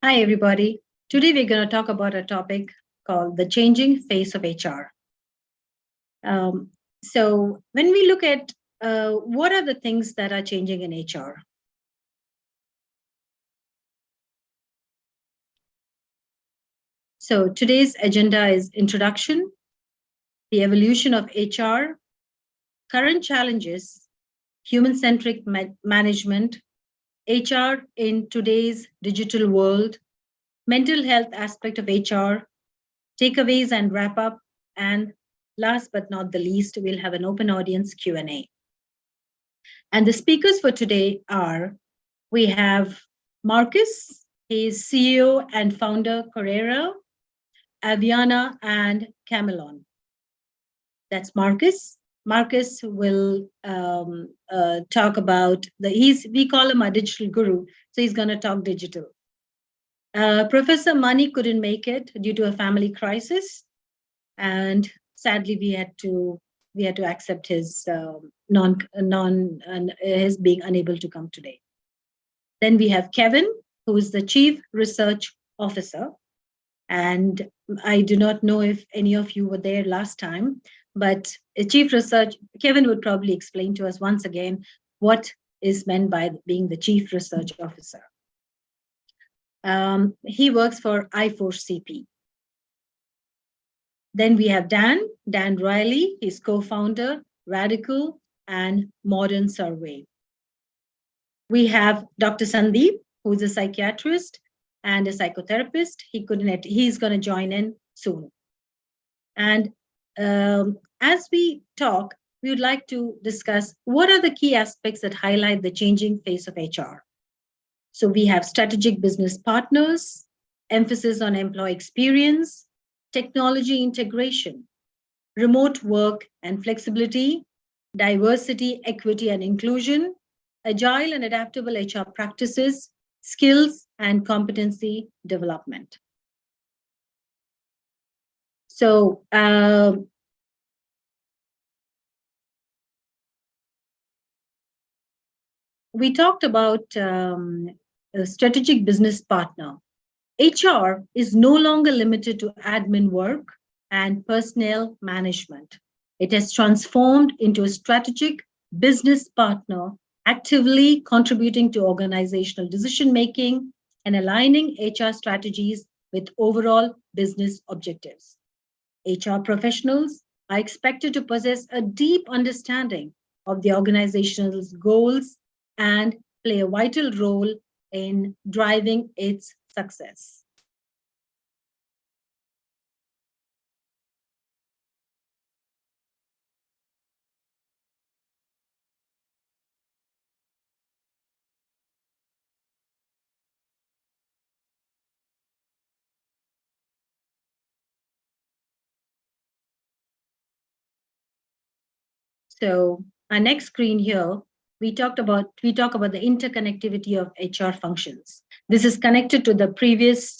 Hi, everybody. Today we're going to talk about a topic called the changing face of HR. Um, so, when we look at what are the things that are changing in HR? So, today's agenda is introduction, the evolution of HR, current challenges, human-centric management, HR in today's digital world, mental health aspect of HR, takeaways and wrap up, and last but not the least, we'll have an open audience Q&A. And the speakers for today are, we have Marcus, he's CEO and founder Carrera, Aviana, and Camelon. That's Marcus. Marcus will talk about we call him a digital guru, so he's going to talk digital. Professor Mani couldn't make it due to a family crisis, and sadly we had to accept his his being unable to come today. Then we have Kevin, who is the Chief Research Officer. And I do not know if any of you were there last time, but Chief Research, Kevin would probably explain to us once again what is meant by being the Chief Research Officer. He works for I4CP. Then we have Dan Riley, he's co-founder, Radical and Modern Survey. We have Dr. Sandeep, who's a psychiatrist and a psychotherapist. He's going to join in soon. And as we talk, we would like to discuss what are the key aspects that highlight the changing face of HR. So we have strategic business partners, emphasis on employee experience, technology integration, remote work and flexibility, diversity, equity, and inclusion, agile and adaptable HR practices, skills and competency development. So we talked about a strategic business partner. HR is no longer limited to admin work and personnel management. It has transformed into a strategic business partner, actively contributing to organizational decision-making and aligning HR strategies with overall business objectives. HR professionals are expected to possess a deep understanding of the organization's goals and play a vital role in driving its success. So our next screen here, we talk about the interconnectivity of HR functions. This is connected to the previous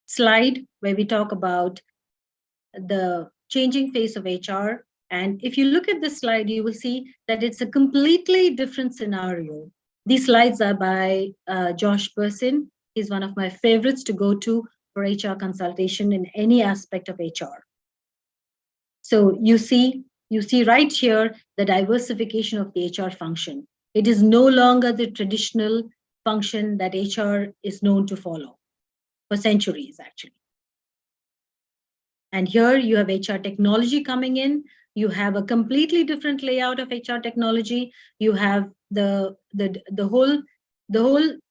slide where we talk about the changing face of HR. And if you look at this slide, you will see that it's a completely different scenario. These slides are by Josh Person. He's one of my favorites to go to for HR consultation in any aspect of HR. So you see right here the diversification of the HR function. It is no longer the traditional function that HR is known to follow for centuries, actually. And here you have HR technology coming in. You have a completely different layout of HR technology. You have the whole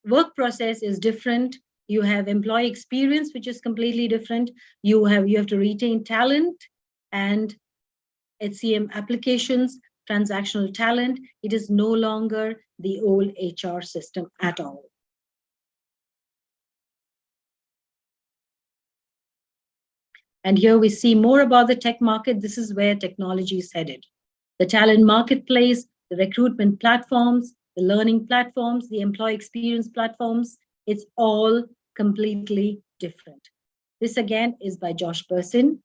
work process is different. You have employee experience, which is completely different. You have to retain talent and HCM applications, transactional talent. It is no longer the old HR system at all. And here we see more about the tech market. This is where technology is headed. The talent marketplace, the recruitment platforms, the learning platforms, the employee experience platforms, it's all completely different. This again is by Josh Person,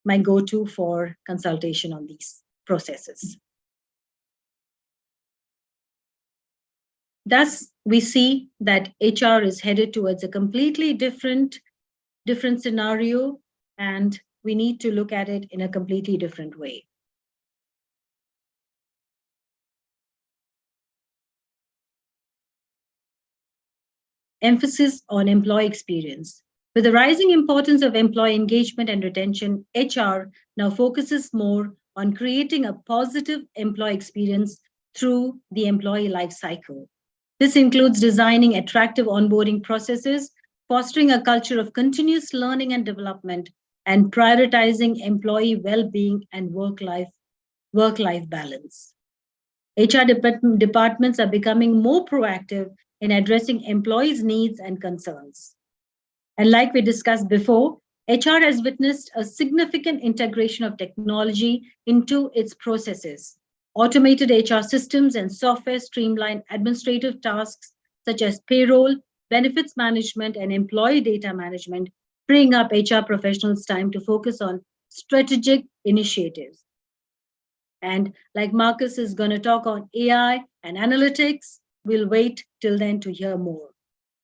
my go-to for consultation on these processes. Thus, we see that HR is headed towards a completely different scenario, and we need to look at it in a completely different way. Emphasis on employee experience. With the rising importance of employee engagement and retention, HR now focuses more on creating a positive employee experience through the employee life cycle. This includes designing attractive onboarding processes, fostering a culture of continuous learning and development, and prioritizing employee well-being and work-life balance. HR departments are becoming more proactive in addressing employees' needs and concerns. And like we discussed before, HR has witnessed a significant integration of technology into its processes. Automated HR systems and software streamline administrative tasks such as payroll, benefits management, and employee data management, freeing up HR professionals' time to focus on strategic initiatives. And like Marcus is going to talk on AI and analytics, we'll wait till then to hear more.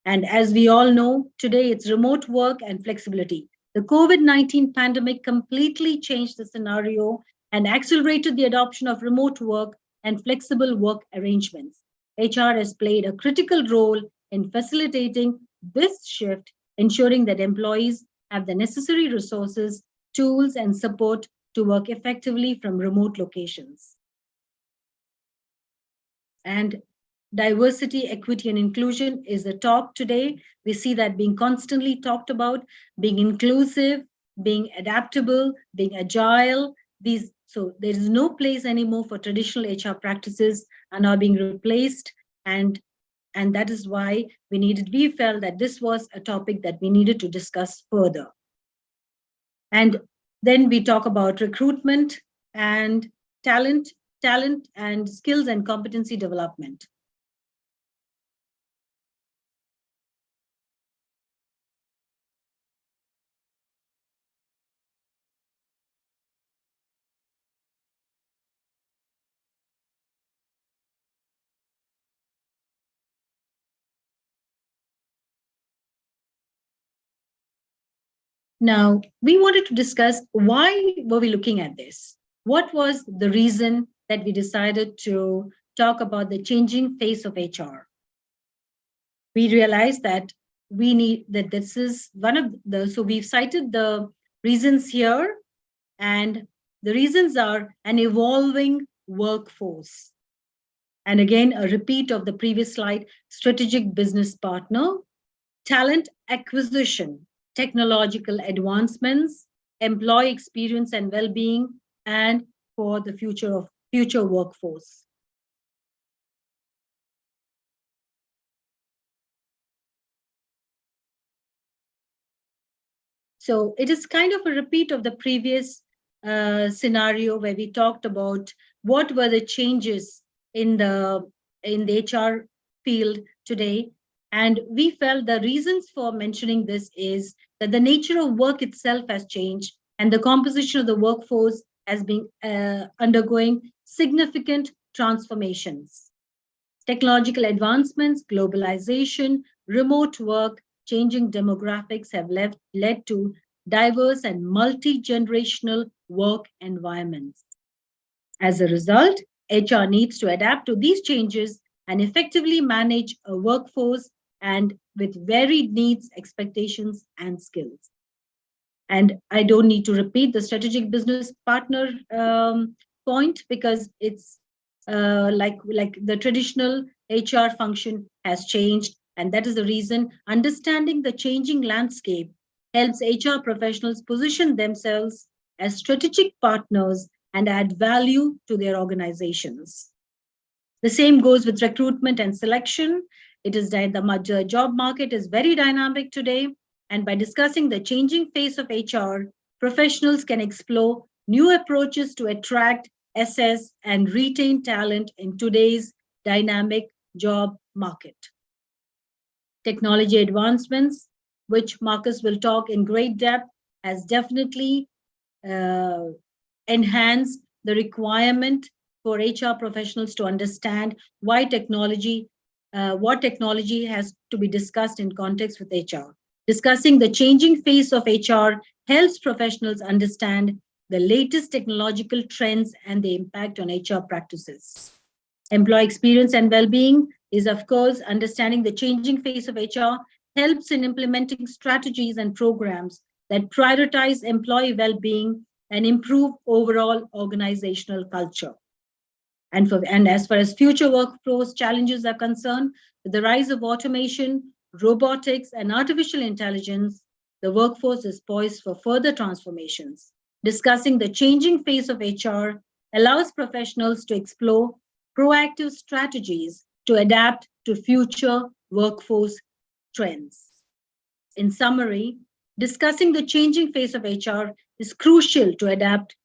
And as we all know, today it's remote work and flexibility. The COVID-19 pandemic completely changed the scenario and accelerated the adoption of remote work and flexible work arrangements. HR has played a critical role in facilitating this shift, ensuring that employees have the necessary resources, tools, and support to work effectively from remote locations. And diversity, equity, and inclusion is the talk today. We see that being constantly talked about, being inclusive, being adaptable, being agile. So there is no place anymore for traditional HR practices are now being replaced. And that is why we felt that this was a topic that we needed to discuss further. And then we talk about recruitment and talent and skills and competency development. Now, we wanted to discuss why were we looking at this? What was the reason that we decided to talk about the changing face of HR? We realized that this is one of so we've cited the reasons here, and the reasons are an evolving workforce. And again, a repeat of the previous slide, strategic business partner, talent acquisition, technological advancements, employee experience and well-being, and for the future workforce. So it is kind of a repeat of the previous scenario where we talked about what were the changes in the HR field today. And we felt the reasons for mentioning this is that the nature of work itself has changed and the composition of the workforce has been undergoing significant transformations. Technological advancements, globalization, remote work, changing demographics have led to diverse and multi-generational work environments. As a result, HR needs to adapt to these changes and effectively manage a workforce and with varied needs, expectations, and skills. And I don't need to repeat the strategic business partner point because it's like the traditional HR function has changed. And that is the reason understanding the changing landscape helps HR professionals position themselves as strategic partners and add value to their organizations. The same goes with recruitment and selection. It is that the job market is very dynamic today, and by discussing the changing face of HR, professionals can explore new approaches to attract, assess, and retain talent in today's dynamic job market. Technology advancements, which Marcus will talk in great depth, has definitely enhanced the requirement for HR professionals to understand why technology what technology has to be discussed in context with HR. Discussing the changing face of HR helps professionals understand the latest technological trends and the impact on HR practices. Employee experience and well-being is, of course, understanding the changing face of HR helps in implementing strategies and programs that prioritize employee well-being and improve overall organizational culture. And as far as future workforce challenges are concerned, with the rise of automation, robotics, and artificial intelligence, the workforce is poised for further transformations. Discussing the changing face of HR allows professionals to explore proactive strategies to adapt to future workforce trends. In summary, discussing the changing face of HR is crucial to adapt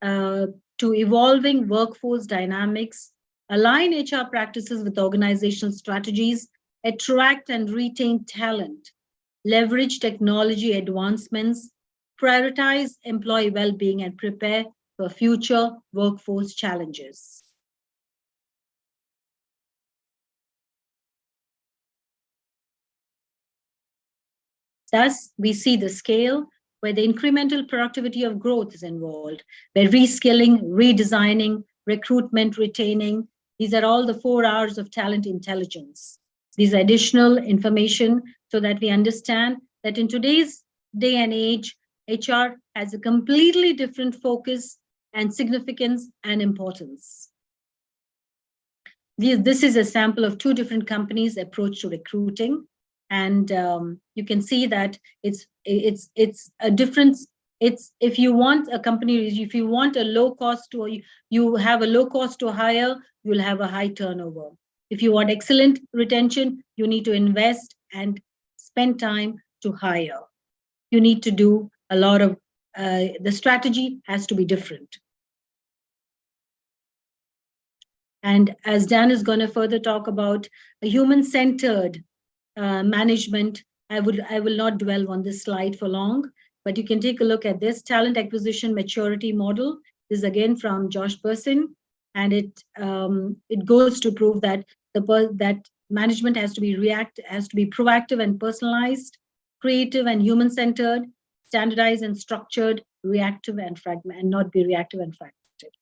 to evolving workforce dynamics, align HR practices with organizational strategies, attract and retain talent, leverage technology advancements, prioritize employee well-being, and prepare for future workforce challenges. Thus, we see the scale where the incremental productivity of growth is involved, where reskilling, redesigning, recruitment, retaining, these are all the 4 R's of talent intelligence. These additional information so that we understand that in today's day and age, HR has a completely different focus and significance and importance. This is a sample of 2 different companies' approach to recruiting. And you can see that it's a difference. It's if you want a company, if you want a low cost to you have a low cost to hire, you'll have a high turnover. If you want excellent retention, you need to invest and spend time to hire. You need to do a lot of the strategy has to be different. And as Dan is going to further talk about a human-centered management, I will not dwell on this slide for long, but you can take a look at this talent acquisition maturity model. This is again from Josh Person, and it goes to prove that that management has to be proactive and personalized, creative and human-centered, standardized and structured, reactive and fragmented, and not be reactive and fragmented.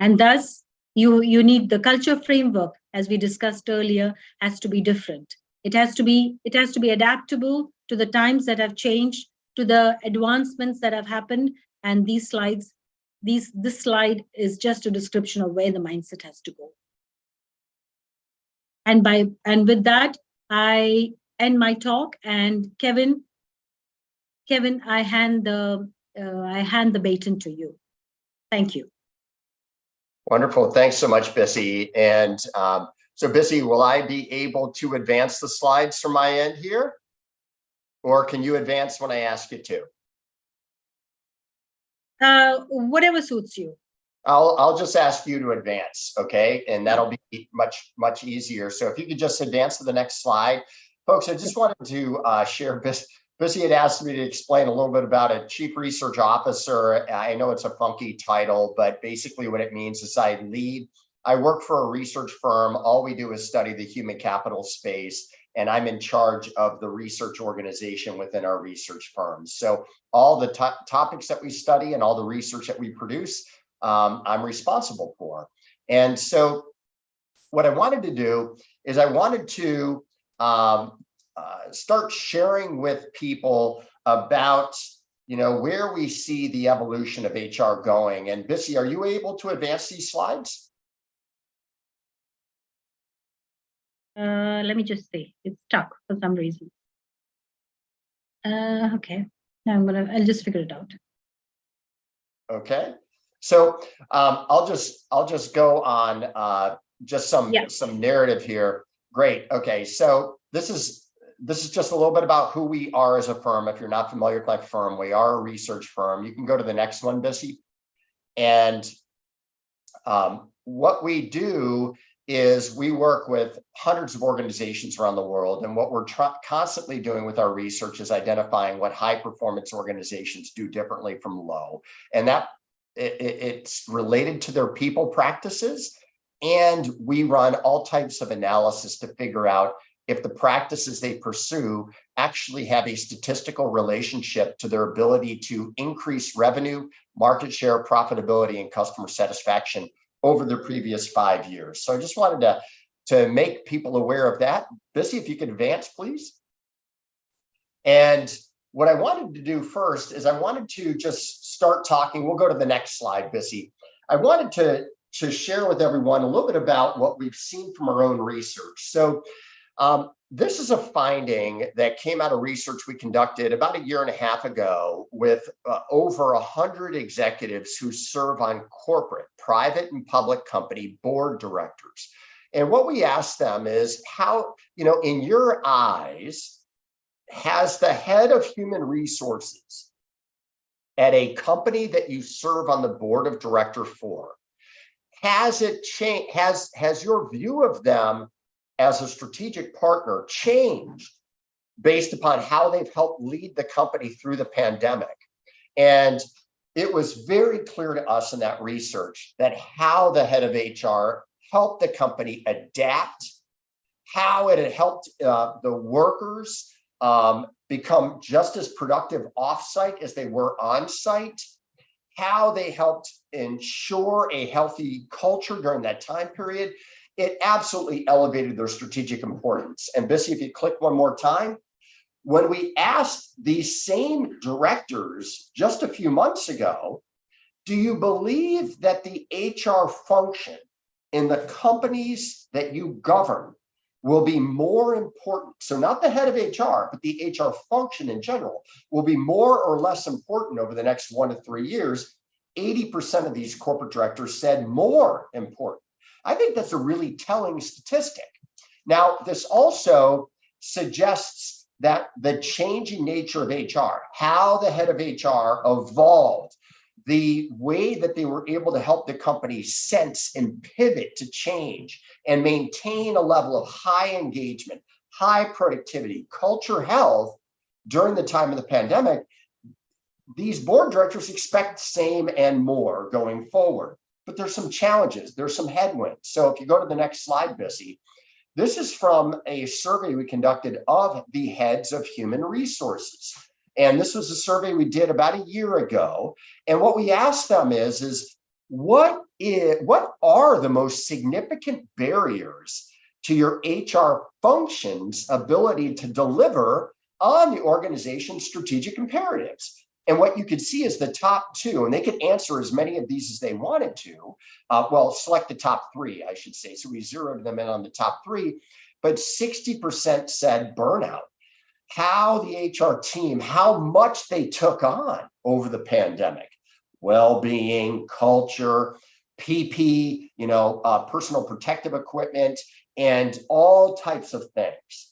And thus, you need the culture framework, as we discussed earlier, has to be different. It has to be adaptable to the times that have changed, to the advancements that have happened. And these slides, this slide is just a description of where the mindset has to go. And with that, I end my talk. And Kevin, I hand the baton to you. Thank you. Wonderful. Thanks so much, Bissy. And so Bissy, will I be able to advance the slides from my end here? Or can you advance when I ask you to? Whatever suits you. I'll just ask you to advance, okay? And that'll be much easier. So if you could just advance to the next slide. Folks, I just wanted to share, Bissy had asked me to explain a little bit about a chief research officer. I know it's a funky title, but basically what it means is I work for a research firm. All we do is study the human capital space, and I'm in charge of the research organization within our research firm. So all the topics that we study and all the research that we produce, I'm responsible for. And so what I wanted to do is I wanted to start sharing with people about, where we see the evolution of HR going. And Bissy, are you able to advance these slides? Let me just see. It's stuck for some reason. Okay. Now I'll just figure it out. Okay. So I'll just go on just some narrative here. Great. Okay. So this is just a little bit about who we are as a firm. If you're not familiar with my firm, we are a research firm. You can go to the next one, Bissy. And what we do is we work with hundreds of organizations around the world. And what we're constantly doing with our research is identifying what high performance organizations do differently from low. And that it's related to their people practices And we run all types of analysis to figure out if the practices they pursue actually have a statistical relationship to their ability to increase revenue, market share, profitability, and customer satisfaction over the previous 5 years. So I just wanted to make people aware of that. Bissy, if you could advance, please. And what I wanted to do first is I wanted to just start talking. We'll go to the next slide, Bissy. I wanted to share with everyone a little bit about what we've seen from our own research. So this is a finding that came out of research we conducted about 1.5 years ago with over 100 executives who serve on corporate, private, and public company board directors. And what we asked them is how, in your eyes, has the head of human resources at a company that you serve on the board of director for, has it changed? Has your view of them as a strategic partner changed based upon how they've helped lead the company through the pandemic? And it was very clear to us in that research that how the head of HR helped the company adapt, how it had helped the workers become just as productive offsite as they were on-site, how they helped ensure a healthy culture during that time period. It absolutely elevated their strategic importance. And Bissy, if you click one more time, when we asked these same directors just a few months ago, do you believe that the HR function in the companies that you govern will be more important? So not the head of HR, but the HR function in general will be more or less important over the next 1 to 3 years. 80% of these corporate directors said more important. I think that's a really telling statistic. Now, this also suggests that the changing nature of HR, how the head of HR evolved, the way that they were able to help the company sense and pivot to change and maintain a level of high engagement, high productivity, culture health during the time of the pandemic, these board directors expect the same and more going forward. But there's some challenges, there's some headwinds. So if you go to the next slide, Bissy, this is from a survey we conducted of the heads of human resources. And this was a survey we did about 1 year ago. And what we asked them is what are the most significant barriers to your HR function's ability to deliver on the organization's strategic imperatives? And what you could see is the top 2, and they could answer as many of these as they wanted to. Select the top 3, I should say. So we zeroed them in on the top 3, but 60% said burnout. How the HR team, how much they took on over the pandemic, well-being, culture, PP, personal protective equipment, and all types of things.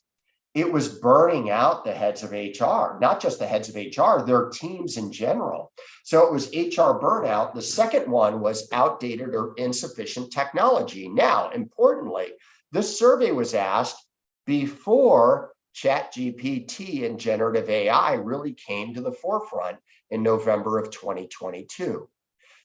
It was burning out the heads of HR, not just the heads of HR, their teams in general. So it was HR burnout. The second one was outdated or insufficient technology. Now, importantly, this survey was asked before ChatGPT and generative AI really came to the forefront in November of 2022.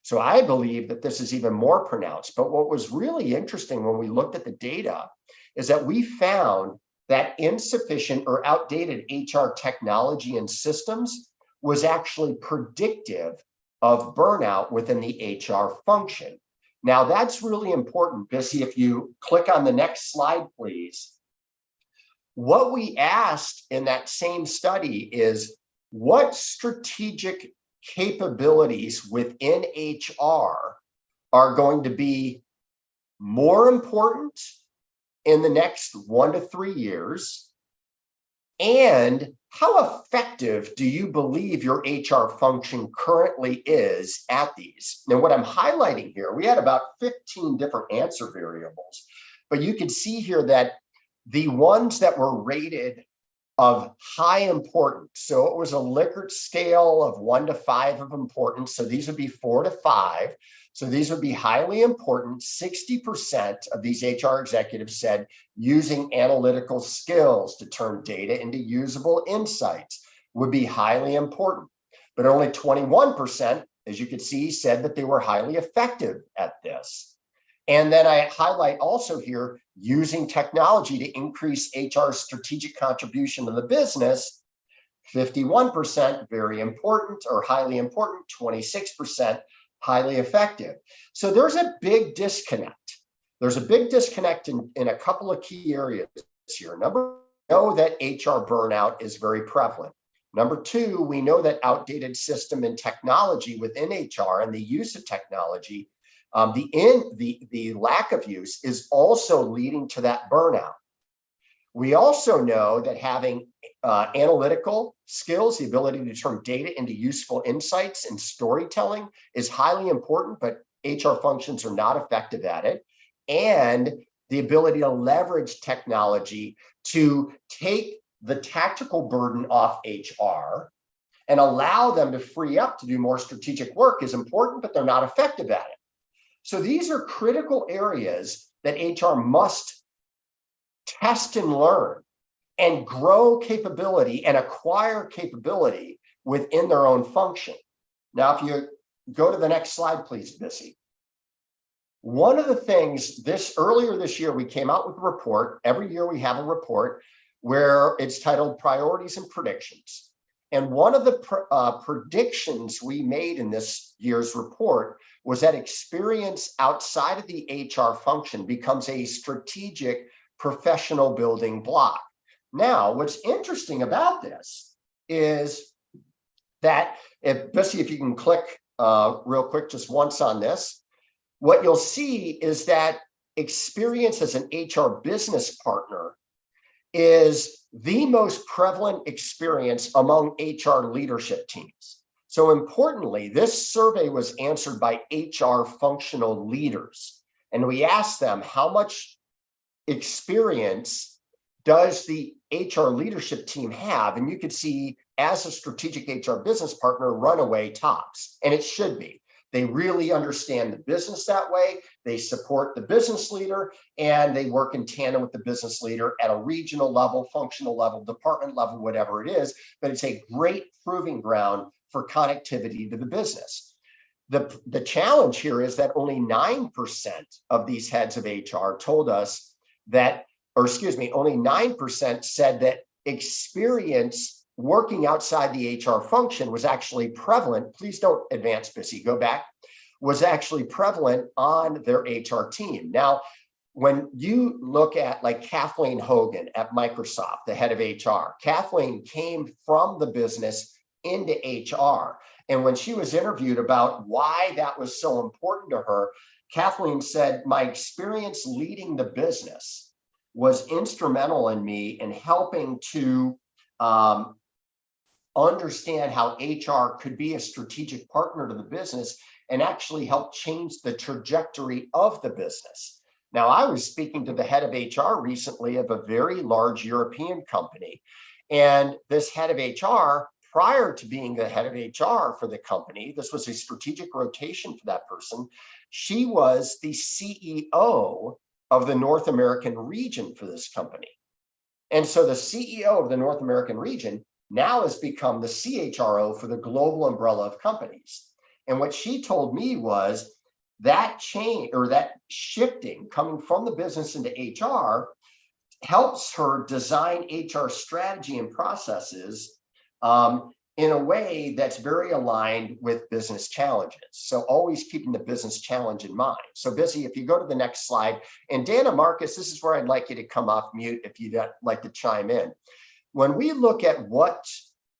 So I believe that this is even more pronounced. But what was really interesting when we looked at the data is that we found that insufficient or outdated HR technology and systems was actually predictive of burnout within the HR function. Now, that's really important, Bissy. If you click on the next slide, please. What we asked in that same study is what strategic capabilities within HR are going to be more important in the next 1 to 3 years, and how effective do you believe your HR function currently is at these? Now, what I'm highlighting here, we had about 15 different answer variables, but you can see here that the ones that were rated of high importance, so it was a Likert scale of 1 to 5 of importance, so these would be 4 to 5. So these would be highly important. 60% of these HR executives said using analytical skills to turn data into usable insights would be highly important. But only 21%, as you could see, said that they were highly effective at this. And then I highlight also here, using technology to increase HR's strategic contribution to the business, 51%, very important or highly important, 26%, highly effective. So there's a big disconnect. There's a big disconnect in a couple of key areas here. Number one, we know that HR burnout is very prevalent. Number two, we know that outdated system and technology within HR and the use of technology, the lack of use is also leading to that burnout. We also know that having analytical skills, the ability to turn data into useful insights and storytelling is highly important, but HR functions are not effective at it. And the ability to leverage technology to take the tactical burden off HR and allow them to free up to do more strategic work is important, but they're not effective at it. So these are critical areas that HR must test and learn and grow capability and acquire capability within their own function. Now, if you go to the next slide, please, Bissy. One of the things earlier this year, we came out with a report. Every year we have a report where it's titled Priorities and Predictions. And one of the predictions we made in this year's report was that experience outside of the HR function becomes a strategic professional building block. Now, what's interesting about this is that, Bissy, if you can click real quick just once on this, what you'll see is that experience as an HR business partner is the most prevalent experience among HR leadership teams. So importantly, this survey was answered by HR functional leaders. And we asked them, how much experience does the HR leadership team have? And you could see, as a strategic HR business partner, runaway tops, and it should be. They really understand the business that way. They support the business leader, and they work in tandem with the business leader at a regional level, functional level, department level, whatever it is. But it's a great proving ground for connectivity to the business. The challenge here is that only 9% of these heads of HR told us that, only 9% said that experience working outside the HR function was actually prevalent. Please don't advance, Bissy, go back. Was actually prevalent on their HR team. Now, when you look at like Kohnlein Hogan at Microsoft, the head of HR, Kohnlein came from the business into HR. And when she was interviewed about why that was so important to her, Kohnlein said, my experience leading the business was instrumental in me in helping to understand how HR could be a strategic partner to the business and actually help change the trajectory of the business. Now, I was speaking to the head of HR recently of a very large European company. And this head of HR, prior to being the head of HR for the company, this was a strategic rotation for that person. She was the CEO of the North American region for this company. And so the CEO of the North American region now has become the CHRO for the global umbrella of companies. And what she told me was that change, or that shifting coming from the business into HR, helps her design HR strategy and processes in a way that's very aligned with business challenges. So always keeping the business challenge in mind. So Bissy, if you go to the next slide, and Dana Marcus, this is where I'd like you to come off mute if you'd like to chime in. When we look at what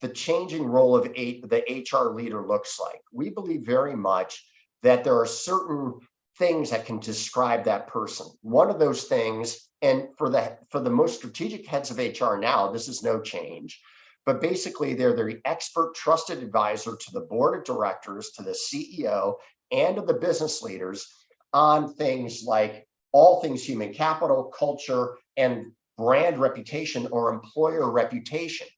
the changing role of the HR leader looks like, we believe very much that there are certain things that can describe that person. One of those things, and for the most strategic heads of HR now, this is no change, but basically they're the expert trusted advisor to the board of directors, to the CEO, and to the business leaders on things like all things human capital, culture, and brand reputation or employer reputation.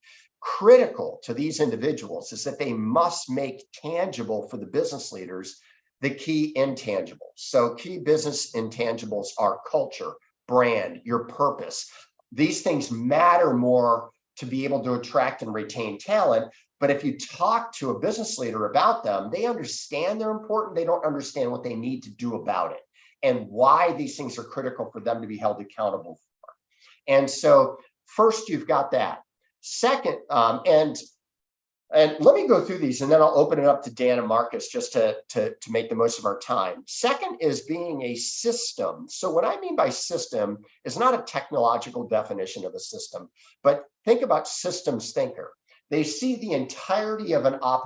Critical to these individuals is that they must make tangible for the business leaders the key intangibles. So key business intangibles are culture, brand, your purpose. These things matter more to be able to attract and retain talent. But if you talk to a business leader about them, they understand they're important. They don't understand what they need to do about it. and why these things are critical for them to be held accountable for. And so first, you've got that. Second, and let me go through these, and then I'll open it up to Dan and Marcus just to make the most of our time. Second is being a system. So what I mean by system is not a technological definition of a system, but think about systems thinker. They see the entirety of an operation